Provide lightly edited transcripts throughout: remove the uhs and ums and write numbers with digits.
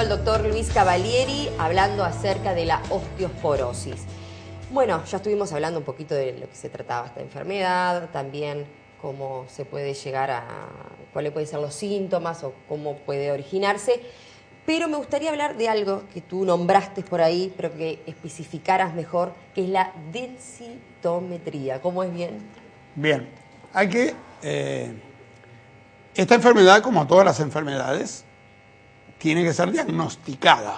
al doctor Luis Cavalieri hablando acerca de la osteoporosis. Bueno, ya estuvimos hablando un poquito de lo que se trataba esta enfermedad, también cómo se puede llegar a, cuáles pueden ser los síntomas o cómo puede originarse. Pero me gustaría hablar de algo que tú nombraste por ahí, pero que especificaras mejor, que es la densitometría. ¿Cómo es bien? Bien, hay que... esta enfermedad, como todas las enfermedades, tiene que ser diagnosticada.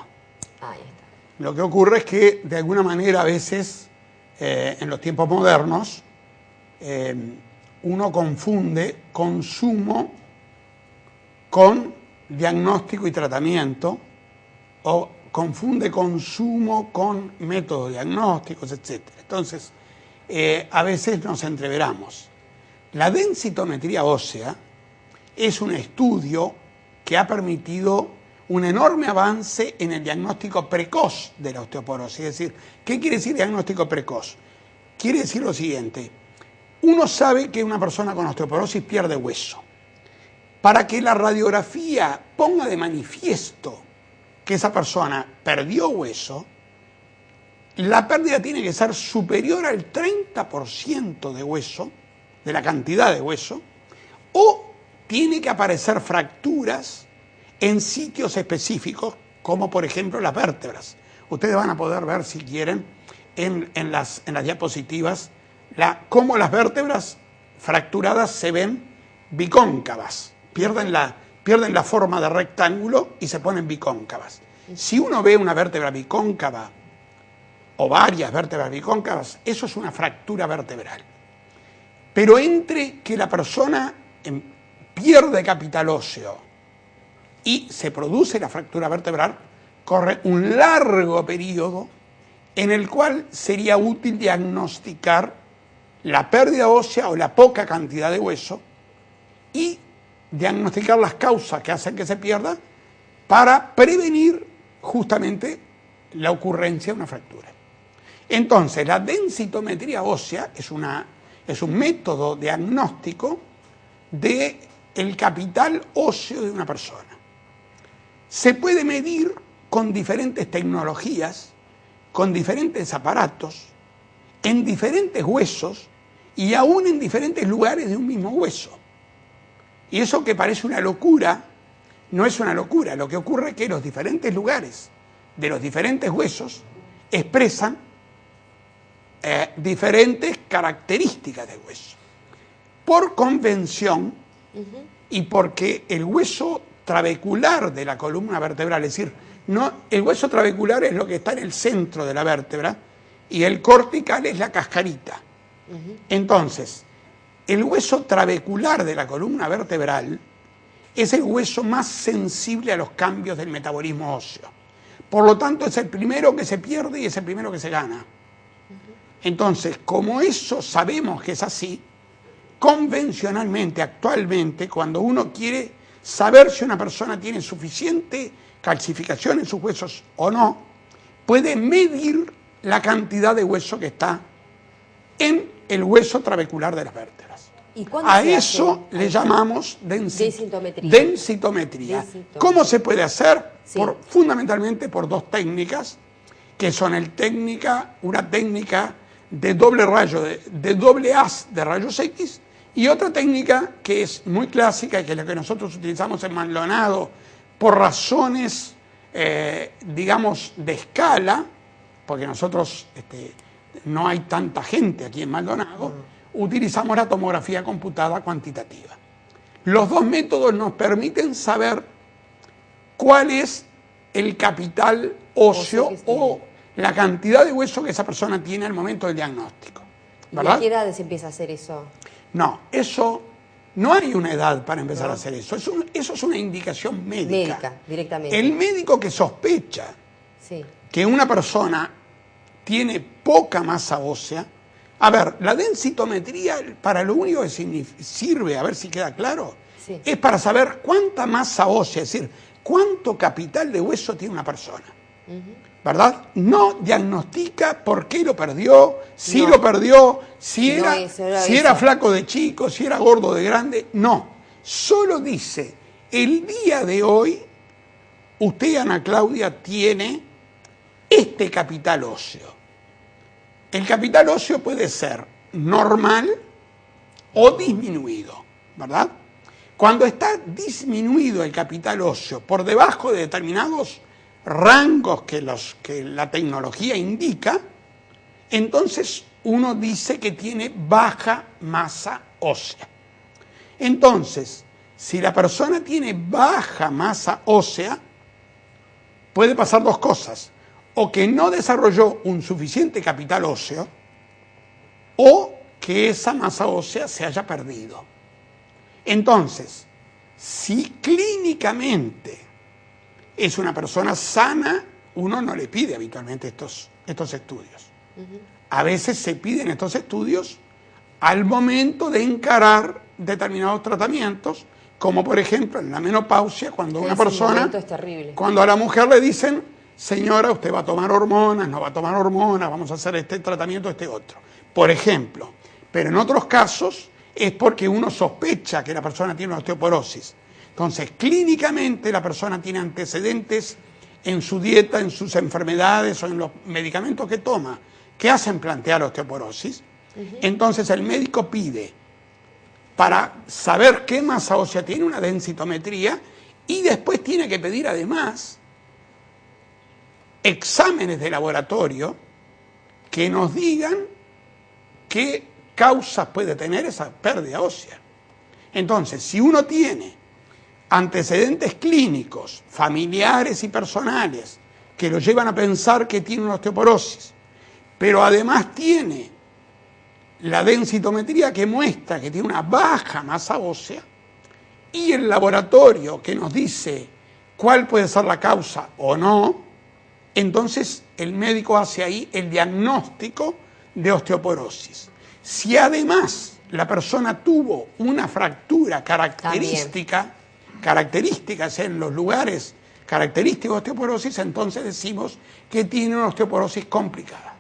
Ahí está. Lo que ocurre es que, de alguna manera, a veces, en los tiempos modernos, uno confunde consumo con diagnóstico y tratamiento, o confunde consumo con métodos diagnósticos, etc. Entonces, a veces nos entreveramos. La densitometría ósea es un estudio que ha permitido un enorme avance en el diagnóstico precoz de la osteoporosis. Es decir, ¿qué quiere decir diagnóstico precoz? Quiere decir lo siguiente: uno sabe que una persona con osteoporosis pierde hueso. Para que la radiografía ponga de manifiesto que esa persona perdió hueso, la pérdida tiene que ser superior al 30% de hueso, de la cantidad de hueso, o tiene que aparecer fracturas en sitios específicos, como por ejemplo las vértebras. Ustedes van a poder ver, si quieren, en las diapositivas, cómo las vértebras fracturadas se ven bicóncavas. Pierden la forma de rectángulo y se ponen bicóncavas. Si uno ve una vértebra bicóncava o varias vértebras bicóncavas, eso es una fractura vertebral. Pero entre que la persona pierde capital óseo y se produce la fractura vertebral, corre un largo periodo en el cual sería útil diagnosticar la pérdida ósea o la poca cantidad de hueso y diagnosticar las causas que hacen que se pierda para prevenir justamente la ocurrencia de una fractura. Entonces, la densitometría ósea es un método diagnóstico del capital óseo de una persona. Se puede medir con diferentes tecnologías, con diferentes aparatos, en diferentes huesos y aún en diferentes lugares de un mismo hueso. Y eso, que parece una locura, no es una locura. Lo que ocurre es que los diferentes lugares de los diferentes huesos expresan diferentes características del hueso. Por convención, y porque el hueso trabecular de la columna vertebral, es decir, el hueso trabecular es lo que está en el centro de la vértebra y el cortical es la cascarita. Entonces, el hueso trabecular de la columna vertebral es el hueso más sensible a los cambios del metabolismo óseo. Por lo tanto, es el primero que se pierde y es el primero que se gana. Entonces, como eso sabemos que es así, convencionalmente, actualmente, cuando uno quiere saber si una persona tiene suficiente calcificación en sus huesos o no, puede medir la cantidad de hueso que está en el hueso trabecular de las vértebras. A eso le llamamos densitometría. ¿Cómo se puede hacer? Sí. Fundamentalmente por dos técnicas, que son una técnica de doble rayo, de doble haz de rayos X, y otra técnica que es muy clásica y que es la que nosotros utilizamos en Maldonado por razones, digamos, de escala, porque nosotros no hay tanta gente aquí en Maldonado, utilizamos la tomografía computada cuantitativa. Los dos métodos nos permiten saber cuál es el capital óseo o la cantidad de hueso que esa persona tiene al momento del diagnóstico. ¿Verdad? ¿Y a qué edad se empieza a hacer eso? No, no hay una edad para empezar a hacer eso. Eso es una indicación médica. Médica, directamente. El médico que sospecha que una persona tiene poca masa ósea. A ver, la densitometría, para lo único que sirve, a ver si queda claro, es para saber cuánta masa ósea, es decir, cuánto capital de hueso tiene una persona. ¿Verdad? No diagnostica por qué lo perdió, si lo perdió, si era flaco de chico, si era gordo de grande. No, solo dice, el día de hoy usted, Ana Claudia, tiene este capital óseo. El capital óseo puede ser normal o disminuido, ¿verdad? Cuando está disminuido el capital óseo por debajo de determinados rangos que la tecnología indica, entonces uno dice que tiene baja masa ósea. Entonces, si la persona tiene baja masa ósea, puede pasar dos cosas: o que no desarrolló un suficiente capital óseo, o que esa masa ósea se haya perdido. Entonces, si clínicamente es una persona sana, uno no le pide habitualmente estos estudios. A veces se piden estos estudios al momento de encarar determinados tratamientos, como por ejemplo en la menopausia, cuando una persona, cuando a la mujer le dicen: señora, usted va a tomar hormonas, no va a tomar hormonas, vamos a hacer este tratamiento, este otro, por ejemplo. Pero en otros casos es porque uno sospecha que la persona tiene una osteoporosis. Entonces, clínicamente la persona tiene antecedentes en su dieta, en sus enfermedades o en los medicamentos que toma, que hacen plantear osteoporosis. Entonces el médico pide, para saber qué masa ósea tiene, una densitometría, y después tiene que pedir además exámenes de laboratorio que nos digan qué causas puede tener esa pérdida ósea. Entonces, si uno tiene antecedentes clínicos, familiares y personales, que lo llevan a pensar que tiene una osteoporosis, pero además tiene la densitometría que muestra que tiene una baja masa ósea, y el laboratorio que nos dice cuál puede ser la causa o no, entonces el médico hace ahí el diagnóstico de osteoporosis. Si además la persona tuvo una fractura característica en los lugares característicos de osteoporosis, entonces decimos que tiene una osteoporosis complicada.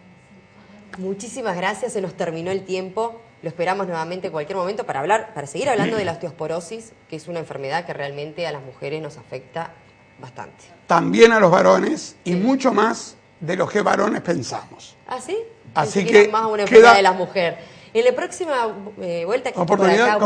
Muchísimas gracias, se nos terminó el tiempo. Lo esperamos nuevamente en cualquier momento para seguir hablando de la osteoporosis, que es una enfermedad que realmente a las mujeres nos afecta bastante. También a los varones, y mucho más de lo que varones pensamos. ¿Ah, sí? Así que más una enfermedad de la mujer. En la próxima vuelta que oportunidad,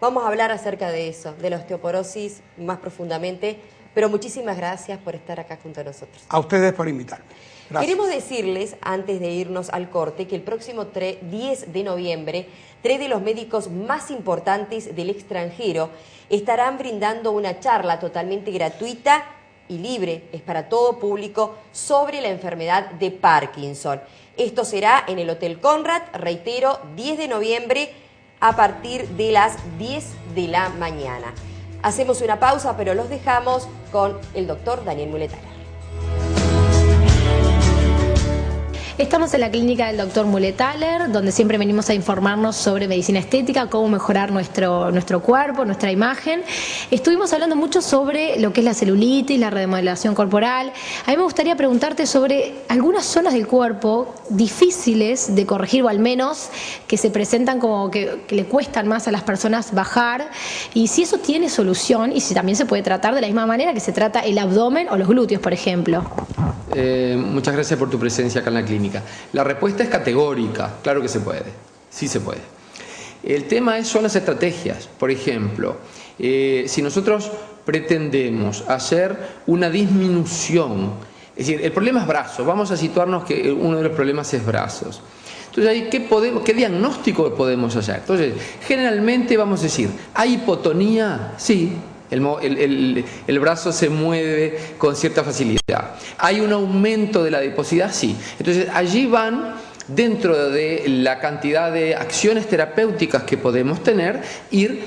vamos a hablar acerca de eso, de la osteoporosis más profundamente. Pero muchísimas gracias por estar acá junto a nosotros. A ustedes por invitarme. Gracias. Queremos decirles, antes de irnos al corte, que el próximo 10 de noviembre, 3 de los médicos más importantes del extranjero estarán brindando una charla totalmente gratuita y libre, es para todo público, sobre la enfermedad de Parkinson. Esto será en el Hotel Conrad, reitero, 10 de noviembre a partir de las 10 de la mañana. Hacemos una pausa, pero los dejamos con el doctor Daniel Muletara. Estamos en la clínica del doctor Mulethaler, donde siempre venimos a informarnos sobre medicina estética, cómo mejorar nuestro cuerpo, nuestra imagen. Estuvimos hablando mucho sobre lo que es la celulitis, la remodelación corporal. A mí me gustaría preguntarte sobre algunas zonas del cuerpo difíciles de corregir, o al menos que se presentan como que le cuestan más a las personas bajar, y si eso tiene solución, y si también se puede tratar de la misma manera que se trata el abdomen o los glúteos, por ejemplo. Muchas gracias por tu presencia acá en la clínica. La respuesta es categórica, claro que se puede, sí se puede. El tema son las estrategias. Por ejemplo, si nosotros pretendemos hacer una disminución, es decir, el problema es brazos, vamos a situarnos que uno de los problemas es brazos. Entonces, ¿qué diagnóstico podemos hacer? Entonces, generalmente vamos a decir, ¿hay hipotonía? Sí. El brazo se mueve con cierta facilidad. ¿Hay un aumento de la adiposidad? Sí. Entonces allí van, dentro de la cantidad de acciones terapéuticas que podemos tener, ir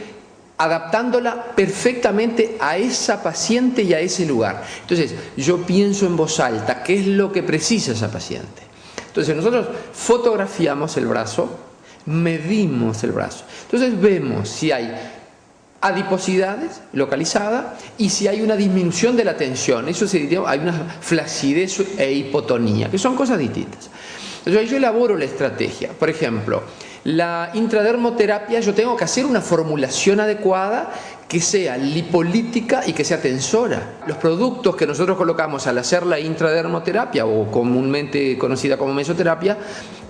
adaptándola perfectamente a esa paciente y a ese lugar. Entonces yo pienso en voz alta, ¿qué es lo que precisa esa paciente? Entonces nosotros fotografiamos el brazo, medimos el brazo. Entonces vemos si hay adiposidades localizada y si hay una disminución de la tensión. Eso se diría, hay una flacidez e hipotonía, que son cosas distintas. Entonces yo elaboro la estrategia. Por ejemplo, la intradermoterapia, yo tengo que hacer una formulación adecuada que sea lipolítica y que sea tensora. Los productos que nosotros colocamos al hacer la intradermoterapia, o comúnmente conocida como mesoterapia,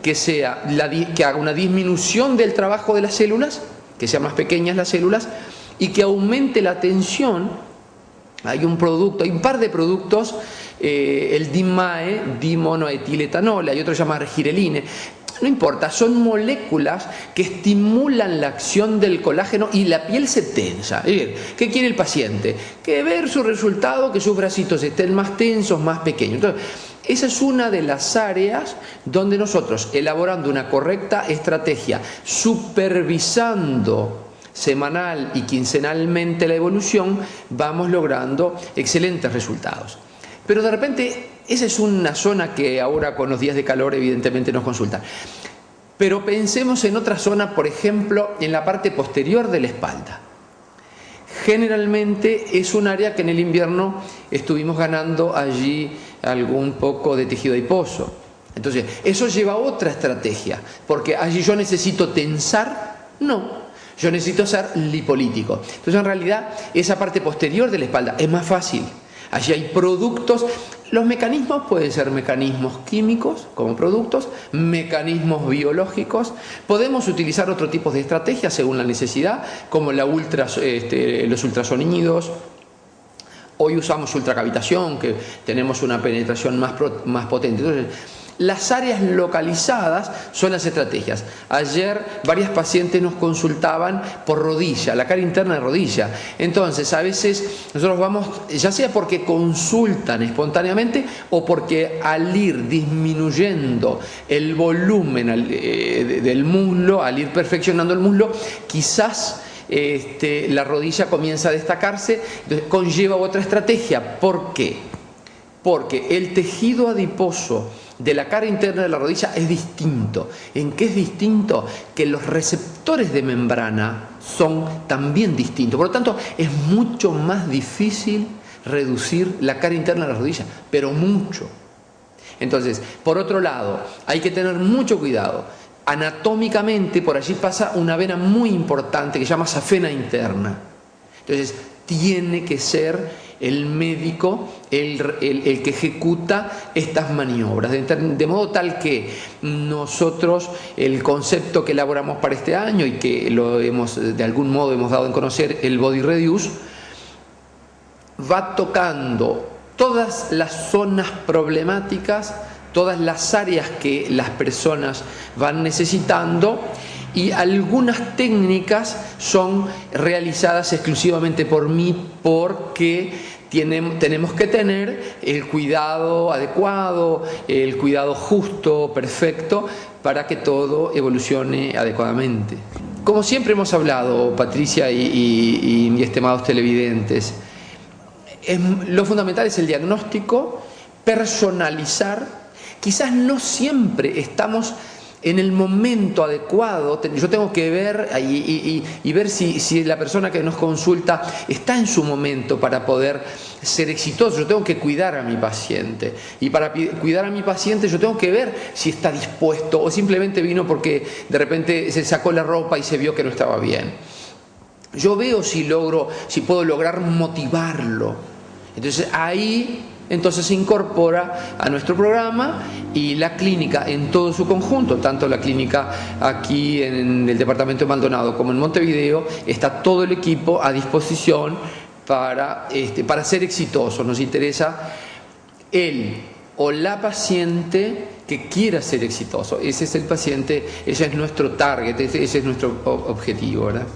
que haga una disminución del trabajo de las células, que sean más pequeñas las células, y que aumente la tensión. Hay un par de productos, el DIMAE, dimonoetiletanol, hay otro que se llama argireline. No importa, son moléculas que estimulan la acción del colágeno y la piel se tensa. Es decir, ¿qué quiere el paciente? Que ver su resultado, que sus bracitos estén más tensos, más pequeños. Entonces, esa es una de las áreas donde nosotros, elaborando una correcta estrategia, supervisando semanal y quincenalmente la evolución, vamos logrando excelentes resultados. Pero de repente, esa es una zona que ahora con los días de calor evidentemente nos consultan. Pero pensemos en otra zona, por ejemplo, en la parte posterior de la espalda. Generalmente es un área que en el invierno estuvimos ganando allí algún poco de tejido adiposo. Entonces, eso lleva a otra estrategia, porque allí yo necesito tensar, no. Yo necesito ser lipolítico. Entonces, en realidad, esa parte posterior de la espalda es más fácil. Allí hay productos. Los mecanismos pueden ser mecanismos químicos como productos, mecanismos biológicos. Podemos utilizar otro tipo de estrategias según la necesidad, como los ultrasonidos. Hoy usamos ultracavitación, que tenemos una penetración más potente. Entonces, las áreas localizadas son las estrategias. Ayer varias pacientes nos consultaban por rodilla, la cara interna de rodilla. Entonces, a veces nosotros vamos, ya sea porque consultan espontáneamente o porque al ir disminuyendo el volumen del muslo, al ir perfeccionando el muslo, quizás la rodilla comienza a destacarse. Entonces, conlleva otra estrategia. ¿Por qué? Porque el tejido adiposo de la cara interna de la rodilla es distinto. ¿En qué es distinto? Que los receptores de membrana son también distintos. Por lo tanto, es mucho más difícil reducir la cara interna de la rodilla, pero mucho. Entonces, por otro lado, hay que tener mucho cuidado. Anatómicamente, por allí pasa una vena muy importante que se llama safena interna. Entonces, tiene que ser el médico el que ejecuta estas maniobras, de modo tal que nosotros, el concepto que elaboramos para este año y que de algún modo hemos dado en conocer, el Body Reduce, va tocando todas las zonas problemáticas, todas las áreas que las personas van necesitando, y algunas técnicas son realizadas exclusivamente por mí porque tenemos que tener el cuidado adecuado, el cuidado justo, perfecto, para que todo evolucione adecuadamente. Como siempre hemos hablado, Patricia y estimados televidentes, lo fundamental es el diagnóstico, personalizar. Quizás no siempre estamos en el momento adecuado. Yo tengo que ver y ver si la persona que nos consulta está en su momento para poder ser exitoso. Yo tengo que cuidar a mi paciente, y para cuidar a mi paciente yo tengo que ver si está dispuesto o simplemente vino porque de repente se sacó la ropa y se vio que no estaba bien. Yo veo si puedo lograr motivarlo. Entonces ahí se incorpora a nuestro programa, y la clínica en todo su conjunto, tanto la clínica aquí en el departamento de Maldonado como en Montevideo, está todo el equipo a disposición para ser exitoso. Nos interesa él o la paciente que quiera ser exitoso. Ese es el paciente, ese es nuestro target, ese es nuestro objetivo, ¿verdad?